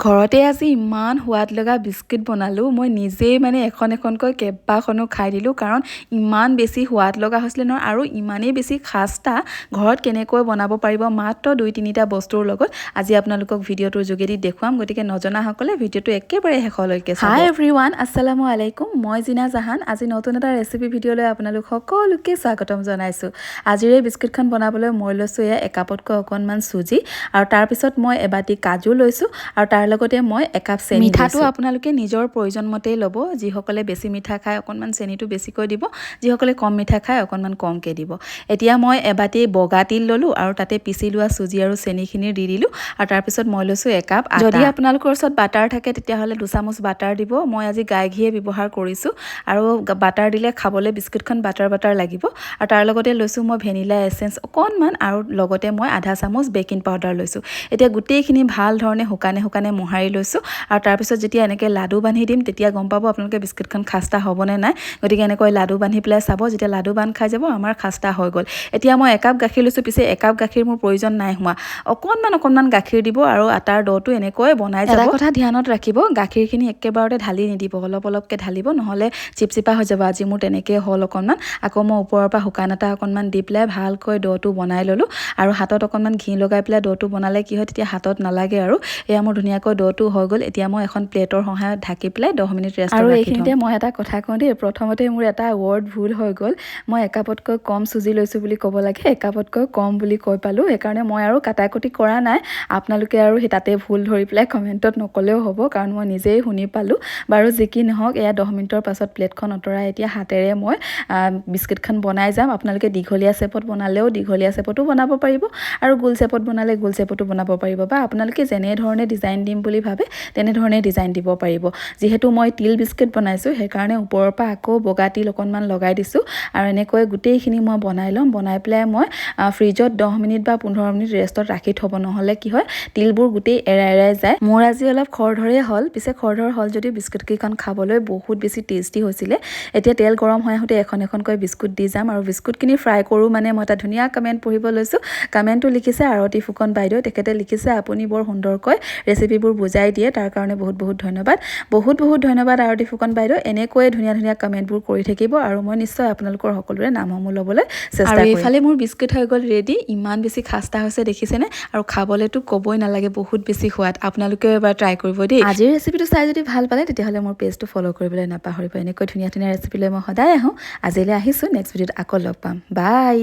ঘৰতে আজি ইমান সোৱাদ লগা বিস্কুট বনালোঁ। মই নিজেই মানে এখন এখনকৈ কেইবাখনো খাই দিলোঁ, কাৰণ ইমান বেছি সোৱাদ লগা হৈছিলে নহয়, আৰু ইমানেই বেছি খাস্তা। ঘৰত কেনেকৈ বনাব পাৰিব মাত্ৰ 2-3টা বস্তুৰ লগত আজি আপোনালোকক ভিডিঅ'টোৰ যোগেদি দেখুৱাম। গতিকে নজনাসকলে ভিডিঅ'টো একেবাৰে শেষলৈকে চাব। হাই এভৰিৱান, আসসালামু আলাইকুম। মই জিনা জাহান। আজি নতুন এটা ৰেচিপি ভিডিঅ'লৈ আপোনালোক সকলোকে স্বাগতম জনাইছোঁ। আজিৰ এই বিস্কুটখন বনাবলৈ মই লৈছোঁ এয়া একাপতকৈ অকণমান চুজি, আৰু তাৰপিছত মই এবাটি কাজু লৈছোঁ, আৰু তাৰ লগতে মই একাপ চেনি। মিঠাটো আপোনালোকে নিজৰ প্ৰয়োজন মতেই ল'ব। যিসকলে বেছি মিঠা খায় অকণমান চেনিটো বেছিকৈ দিব, যিসকলে কম মিঠা খায় অকণমান কমকৈ দিব। এতিয়া মই এবাটি বগা তিল ল'লোঁ, আৰু তাতে পিচি লোৱা চুজি আৰু চেনিখিনি দি দিলোঁ, আৰু তাৰপিছত মই লৈছোঁ একাপ আটা। যদি আপোনালোকৰ ওচৰত বাটাৰ থাকে তেতিয়াহ'লে 2 চামুচ বাটাৰ দিব। মই আজি গাই ঘিয়ে ব্যৱহাৰ কৰিছোঁ, আৰু বাটাৰ দিলে খাবলৈ বিস্কুটখন বাটাৰ লাগিব। আৰু তাৰ লগতে লৈছোঁ মই ভেনিলা এচেঞ্চ অকণমান, আৰু লগতে মই আধা চামুচ বেকিং পাউডাৰ লৈছোঁ। এতিয়া গোটেইখিনি ভাল ধৰণে শুকানে মোহাৰি লৈছোঁ, আৰু তাৰপিছত যেতিয়া এনেকৈ লাডু বান্ধি দিম তেতিয়া গম পাব আপোনালোকে বিস্কুটখন খাস্তা হ'বনে নাই। গতিকে এনেকৈ লাডু বান্ধি পেলাই চাব, যেতিয়া লাডু বান্ধ খাই যাব আমাৰ খাস্তা হৈ গ'ল। এতিয়া মই একাপ গাখীৰ লৈছোঁ, পিছে একাপ গাখীৰ মোৰ প্ৰয়োজন নাই হোৱা। অকণমান গাখীৰ দিব, আৰু আটাৰ ড'টো এনেকৈ বনাই যাব। এটা কথা ধ্যানত ৰাখিব, গাখীৰখিনি একেবাৰতে ঢালি নিদিব, অলপকৈ ঢালিব, নহ'লে চিপচিপা হৈ যাব। আজি মোৰ তেনেকৈ হ'ল অকণমান। আকৌ মই ওপৰৰ পৰা শুকান আটা অকণমান দি পেলাই ভালকৈ ড'টো বনাই ল'লোঁ, আৰু হাতত অকণমান ঘি লগাই পেলাই ড'টো বনালে কি হয় তেতিয়া হাতত নালাগে। আৰু এয়া মোৰ ধুনীয়াকৈ ড'টো হৈ গ'ল। এতিয়া মই এখন প্লেটৰ সহায়ত ঢাকি পেলাই 10 মিনিট ৰেষ্ট ৰাখি থ'ম। আৰু এইখিনিতে মই এটা কথা কওঁ দেই, প্ৰথমতে মোৰ এটা ৱৰ্ড ভুল হৈ গ'ল। মই একাপতকৈ কম চুজি লৈছোঁ বুলি ক'ব লাগে, একাপতকৈ কম বুলি কৈ পালোঁ। সেইকাৰণে মই আৰু কাটাকুটি কৰা নাই। আপোনালোকে আৰু সেই তাতে ভুল ধৰি পেলাই কমেণ্টত নক'লেও হ'ব, কাৰণ মই নিজেই শুনি পালোঁ। বাৰু যি কি নহওক, এয়া 10 মিনিটৰ পাছত প্লেটখন আঁতৰাই এতিয়া হাতেৰে মই বিস্কুটখন বনাই যাম। আপোনালোকে দীঘলীয়া চেপত বনালেও দীঘলীয়া চেপতো বনাব পাৰিব, আৰু গোল চেপত বনালে গোল চেপতো বনাব পাৰিব, বা আপোনালোকে যেনেধৰণে ডিজাইন দিম বুলি ভাবে তেনেধৰণে ডিজাইন দিব পাৰিব। যিহেতু মই তিল বিস্কুট বনাইছোঁ, সেইকাৰণে ওপৰৰ পৰা আকৌ বগা তিল অকণমান লগাই দিছোঁ, আৰু এনেকৈ গোটেইখিনি মই বনাই ল'ম। বনাই পেলাই মই ফ্ৰিজত 10 মিনিট বা 15 মিনিট ৰেষ্টত ৰাখি থ'ব, নহ'লে কি হয় তিলবোৰ গোটেই এৰাই যায়। মোৰ আজি অলপ খৰধৰেই হ'ল, পিছে খৰধৰ হ'ল যদিও বিস্কুটকেইখন খাবলৈ বহুত বেছি টেষ্টি হৈছিলে। এতিয়া তেল গৰম হৈ আহোঁতে এখন এখনকৈ বিস্কুট দি যাম, আৰু বিস্কুটখিনি ফ্ৰাই কৰোঁ মানে মই এটা ধুনীয়া কমেণ্ট পঢ়িব লৈছোঁ। কমেণ্টটো লিখিছে আৰতি ফুকন বাইদেউ। তেখেতে লিখিছে, আপুনি বৰ সুন্দৰকৈ ৰেচিপিবোৰ বুজাই দিয়ে, তাৰ কাৰণে বহুত ধন্যবাদ। বহুত ধন্যবাদ আৰতি ফুকন বাইদেউ। এনেকৈয়ে ধুনীয়া কমেণ্টবোৰ কৰি থাকিব, আৰু মই নিশ্চয় আপোনালোকৰ সকলোৰে নামসমূহ ল'বলৈ চেষ্টা কৰিম। আৰু এইফালে মোৰ বিস্কুট হৈ গ'ল ৰেডি। ইমান বেছি খাস্তা হৈছে দেখিছেনে, আৰু খাবলৈতো ক'বই নালাগে, বহুত বেছি সোৱাদ। আপোনালোকেও এবাৰ ট্ৰাই কৰিব দেই। আজিৰ ৰেচিপিটো চাই যদি ভাল পালে তেতিয়াহ'লে মোৰ পেজটো ফ'ল' কৰিবলৈ নাপাহৰিব। এনেকৈ ধুনীয়া ৰেচিপি লৈ মই সদায় আহোঁ। আজিলৈ আহিছোঁ, নেক্সট ভিডিঅ'ত আকৌ লগ পাম। বাই।